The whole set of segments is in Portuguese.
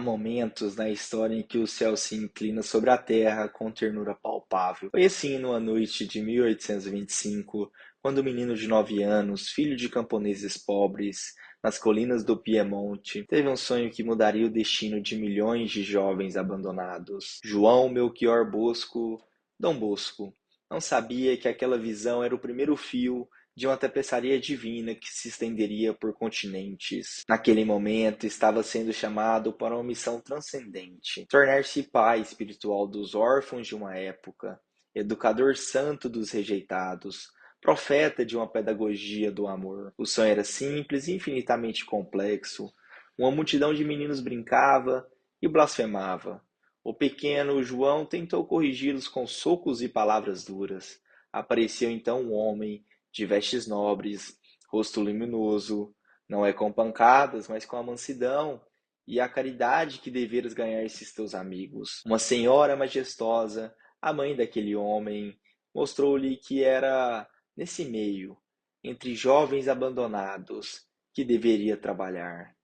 Há momentos na história em que o céu se inclina sobre a terra com ternura palpável. Foi assim numa noite de 1825, quando um menino de 9 anos, filho de camponeses pobres, nas colinas do Piemonte, teve um sonho que mudaria o destino de milhões de jovens abandonados. João Melchior Bosco, Dom Bosco, não sabia que aquela visão era o primeiro fio de uma tapeçaria divina que se estenderia por continentes. Naquele momento, estava sendo chamado para uma missão transcendente: tornar-se pai espiritual dos órfãos de uma época, educador santo dos rejeitados, profeta de uma pedagogia do amor. O sonho era simples e infinitamente complexo. Uma multidão de meninos brincava e blasfemava. O pequeno João tentou corrigi-los com socos e palavras duras. Apareceu então um homem de vestes nobres, rosto luminoso, não é com pancadas, mas com a mansidão e a caridade que deveras ganhar esses teus amigos. Uma senhora majestosa, a mãe daquele homem, mostrou-lhe que era nesse meio, entre jovens abandonados, que deveria trabalhar.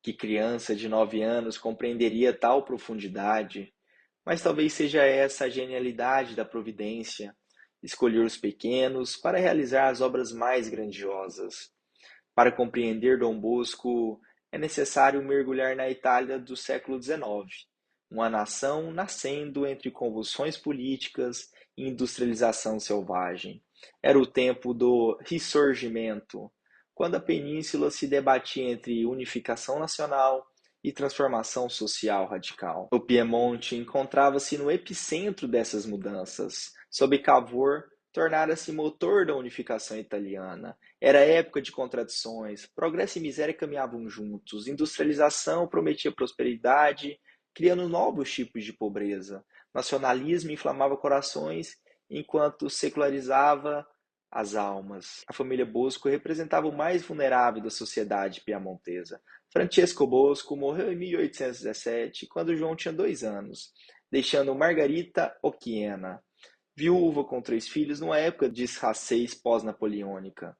Que criança de 9 anos compreenderia tal profundidade? Mas talvez seja essa a genialidade da providência, escolher os pequenos para realizar as obras mais grandiosas. Para compreender Dom Bosco, é necessário mergulhar na Itália do século XIX, uma nação nascendo entre convulsões políticas e industrialização selvagem. Era o tempo do Risorgimento, quando a península se debatia entre unificação nacional e transformação social radical. O Piemonte encontrava-se no epicentro dessas mudanças. Sob Cavour, tornara-se motor da unificação italiana. Era época de contradições, progresso e miséria caminhavam juntos, industrialização prometia prosperidade, criando novos tipos de pobreza. Nacionalismo inflamava corações, enquanto secularizava as almas. A família Bosco representava o mais vulnerável da sociedade piamontesa. Francesco Bosco morreu em 1817, quando João tinha 2 anos, deixando Margarita Occhiena, viúva com 3 filhos, numa época de escassez pós-napoleônica.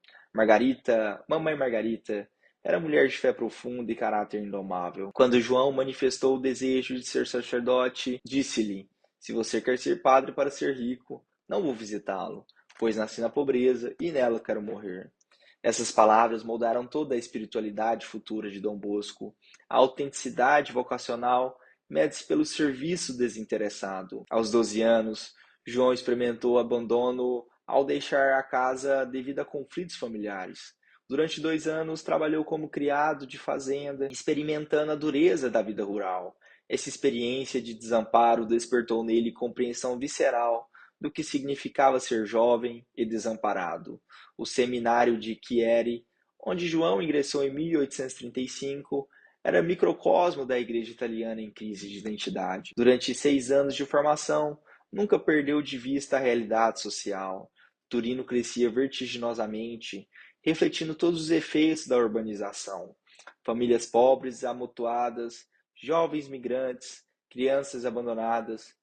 Mamãe Margarita, era mulher de fé profunda e caráter indomável. Quando João manifestou o desejo de ser sacerdote, disse-lhe: Se você quer ser padre para ser rico, não vou visitá-lo, pois nasci na pobreza e nela quero morrer. Essas palavras moldaram toda a espiritualidade futura de Dom Bosco. A autenticidade vocacional mede-se pelo serviço desinteressado. Aos 12 anos, João experimentou o abandono ao deixar a casa devido a conflitos familiares. Durante 2 anos, trabalhou como criado de fazenda, experimentando a dureza da vida rural. Essa experiência de desamparo despertou nele compreensão visceral do que significava ser jovem e desamparado. O seminário de Chieri, onde João ingressou em 1835, era microcosmo da igreja italiana em crise de identidade. Durante 6 anos de formação, nunca perdeu de vista a realidade social. Turino crescia vertiginosamente, refletindo todos os efeitos da urbanização. Famílias pobres, amontoadas, jovens migrantes, crianças abandonadas.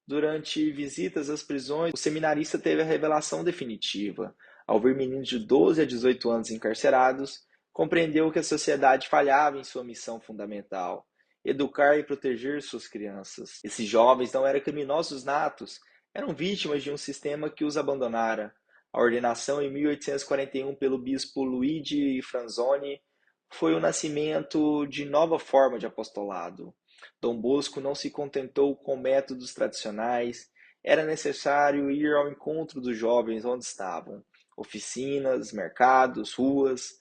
Durante visitas às prisões, o seminarista teve a revelação definitiva. Ao ver meninos de 12 a 18 anos encarcerados, compreendeu que a sociedade falhava em sua missão fundamental: educar e proteger suas crianças. Esses jovens não eram criminosos natos, eram vítimas de um sistema que os abandonara. A ordenação em 1841 pelo bispo Luigi Franzoni foi o nascimento de nova forma de apostolado. Dom Bosco não se contentou com métodos tradicionais, era necessário ir ao encontro dos jovens onde estavam. Oficinas, mercados, ruas.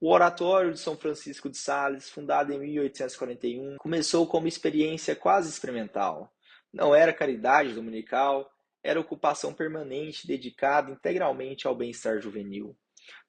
O Oratório de São Francisco de Sales, fundado em 1841, começou como experiência quase experimental. Não era caridade dominical, era ocupação permanente dedicada integralmente ao bem-estar juvenil.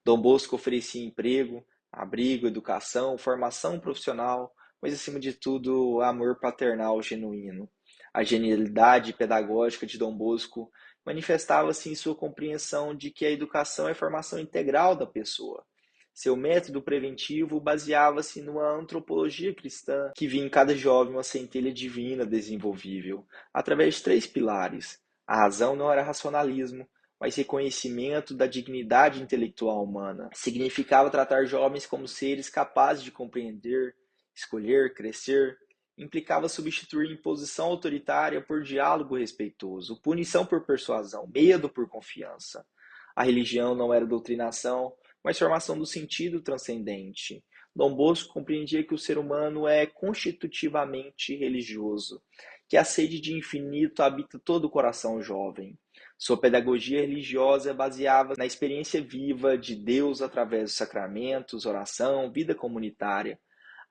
Dom Bosco oferecia emprego, abrigo, educação, formação profissional, mas acima de tudo, amor paternal genuíno. A genialidade pedagógica de Dom Bosco manifestava-se em sua compreensão de que a educação é a formação integral da pessoa. Seu método preventivo baseava-se numa antropologia cristã que via em cada jovem uma centelha divina desenvolvível, através de 3 pilares. A razão não era racionalismo, mas reconhecimento da dignidade intelectual humana. Significava tratar jovens como seres capazes de compreender, escolher, crescer implicava substituir imposição autoritária por diálogo respeitoso, punição por persuasão, medo por confiança. A religião não era doutrinação, mas formação do sentido transcendente. Dom Bosco compreendia que o ser humano é constitutivamente religioso, que a sede de infinito habita todo o coração jovem. Sua pedagogia religiosa baseava na experiência viva de Deus através dos sacramentos, oração, vida comunitária.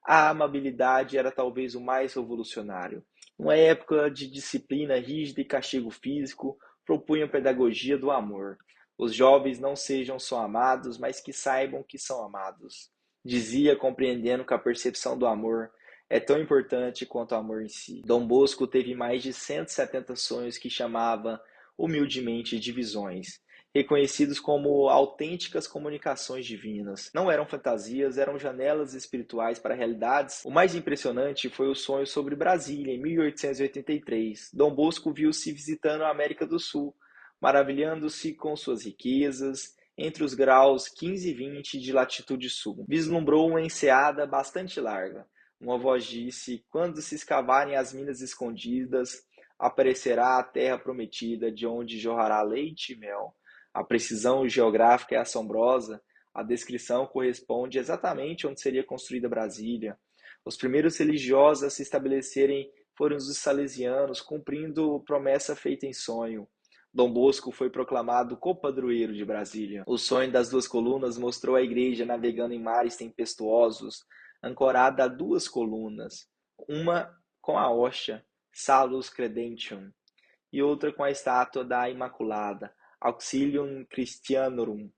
A amabilidade era talvez o mais revolucionário. Numa época de disciplina rígida e castigo físico, propunha a pedagogia do amor. Os jovens não sejam só amados, mas que saibam que são amados. Dizia, compreendendo que a percepção do amor é tão importante quanto o amor em si. Dom Bosco teve mais de 170 sonhos que chamava humildemente de visões, reconhecidos como autênticas comunicações divinas. Não eram fantasias, eram janelas espirituais para realidades. O mais impressionante foi o sonho sobre Brasília, em 1883. Dom Bosco viu-se visitando a América do Sul, maravilhando-se com suas riquezas, entre os graus 15 e 20 de latitude sul. Vislumbrou uma enseada bastante larga. Uma voz disse: quando se escavarem as minas escondidas, aparecerá a terra prometida, de onde jorrará leite e mel. A precisão geográfica é assombrosa, a descrição corresponde exatamente onde seria construída Brasília. Os primeiros religiosos a se estabelecerem foram os salesianos, cumprindo promessa feita em sonho. Dom Bosco foi proclamado copadroeiro de Brasília. O sonho das duas colunas mostrou a igreja navegando em mares tempestuosos, ancorada a duas colunas, uma com a hóstia, Salus Credentium, e outra com a estátua da Imaculada, Auxilium Christianorum.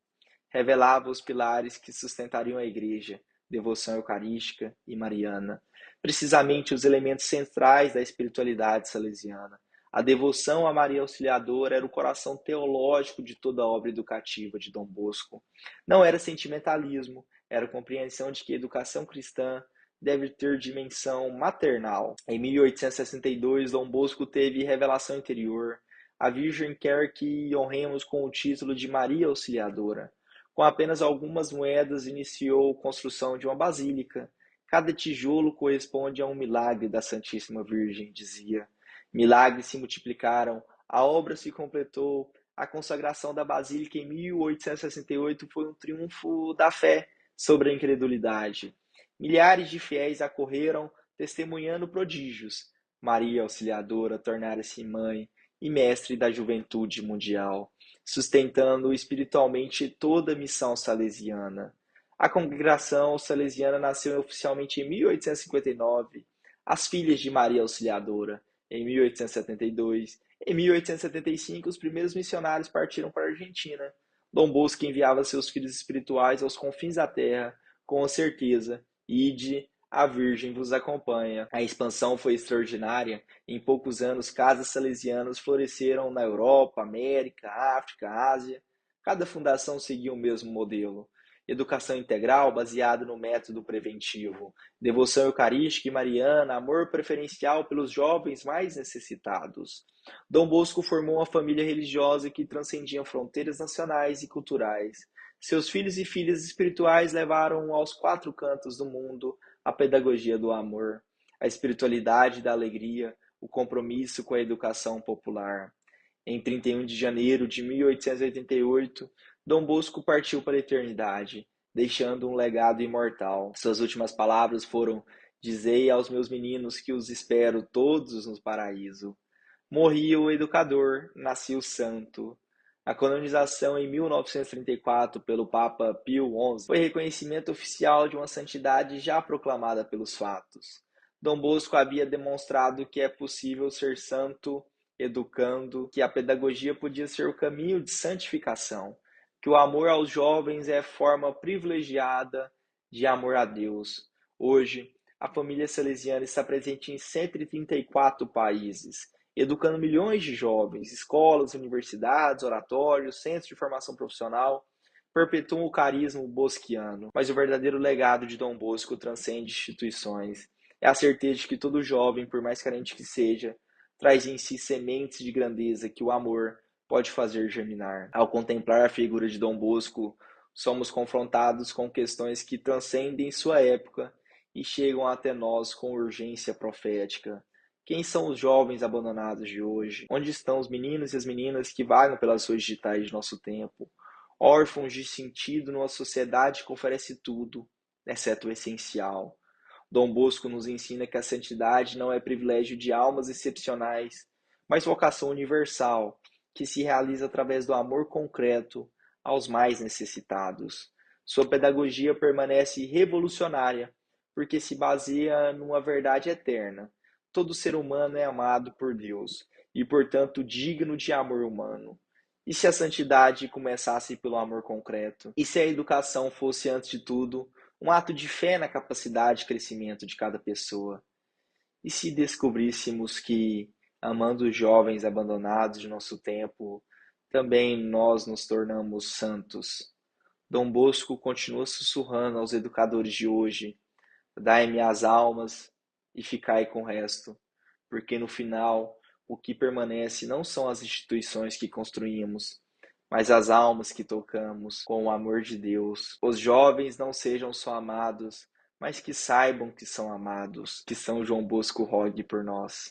Revelava os pilares que sustentariam a igreja, devoção eucarística e mariana, precisamente os elementos centrais da espiritualidade salesiana. A devoção a Maria Auxiliadora era o coração teológico de toda a obra educativa de Dom Bosco. Não era sentimentalismo, era a compreensão de que a educação cristã deve ter dimensão maternal. Em 1862, Dom Bosco teve revelação interior. A Virgem quer que honremos com o título de Maria Auxiliadora. Com apenas algumas moedas, iniciou a construção de uma basílica. Cada tijolo corresponde a um milagre da Santíssima Virgem, dizia. Milagres se multiplicaram, a obra se completou. A consagração da Basílica em 1868 foi um triunfo da fé sobre a incredulidade. Milhares de fiéis acorreram, testemunhando prodígios. Maria Auxiliadora tornara-se mãe e mestre da juventude mundial, sustentando espiritualmente toda a missão salesiana. A congregação salesiana nasceu oficialmente em 1859, as Filhas de Maria Auxiliadora, em 1872. Em 1875, os primeiros missionários partiram para a Argentina. Dom Bosco enviava seus filhos espirituais aos confins da terra, com a certeza: ide, a Virgem vos acompanha. A expansão foi extraordinária. Em poucos anos, casas salesianas floresceram na Europa, América, África, Ásia. Cada fundação seguia o mesmo modelo. Educação integral baseada no método preventivo, devoção eucarística e mariana, amor preferencial pelos jovens mais necessitados. Dom Bosco formou uma família religiosa que transcendia fronteiras nacionais e culturais. Seus filhos e filhas espirituais levaram aos quatro cantos do mundo a pedagogia do amor, a espiritualidade da alegria, o compromisso com a educação popular. Em 31 de janeiro de 1888, Dom Bosco partiu para a eternidade, deixando um legado imortal. Suas últimas palavras foram: dizei aos meus meninos que os espero todos no paraíso. Morria o educador, nascia o santo. A canonização em 1934 pelo Papa Pio XI foi reconhecimento oficial de uma santidade já proclamada pelos fatos. Dom Bosco havia demonstrado que é possível ser santo educando, que a pedagogia podia ser o caminho de santificação, que o amor aos jovens é forma privilegiada de amor a Deus. Hoje, a família salesiana está presente em 134 países, educando milhões de jovens. Escolas, universidades, oratórios, centros de formação profissional perpetuam o carisma bosquiano. Mas o verdadeiro legado de Dom Bosco transcende instituições. É a certeza de que todo jovem, por mais carente que seja, traz em si sementes de grandeza que o amor pode fazer germinar. Ao contemplar a figura de Dom Bosco, somos confrontados com questões que transcendem sua época e chegam até nós com urgência profética. Quem são os jovens abandonados de hoje? Onde estão os meninos e as meninas que vagam pelas ruas digitais de nosso tempo? Órfãos de sentido numa sociedade que oferece tudo, exceto o essencial. Dom Bosco nos ensina que a santidade não é privilégio de almas excepcionais, mas vocação universal, que se realiza através do amor concreto aos mais necessitados. Sua pedagogia permanece revolucionária, porque se baseia numa verdade eterna. Todo ser humano é amado por Deus e, portanto, digno de amor humano. E se a santidade começasse pelo amor concreto? E se a educação fosse, antes de tudo, um ato de fé na capacidade de crescimento de cada pessoa? E se descobríssemos que, amando os jovens abandonados de nosso tempo, também nós nos tornamos santos? Dom Bosco continua sussurrando aos educadores de hoje: dai-me as almas e ficai com o resto, porque no final o que permanece não são as instituições que construímos, mas as almas que tocamos com o amor de Deus. Os jovens não sejam só amados, mas que saibam que são amados. Que São João Bosco rogue por nós.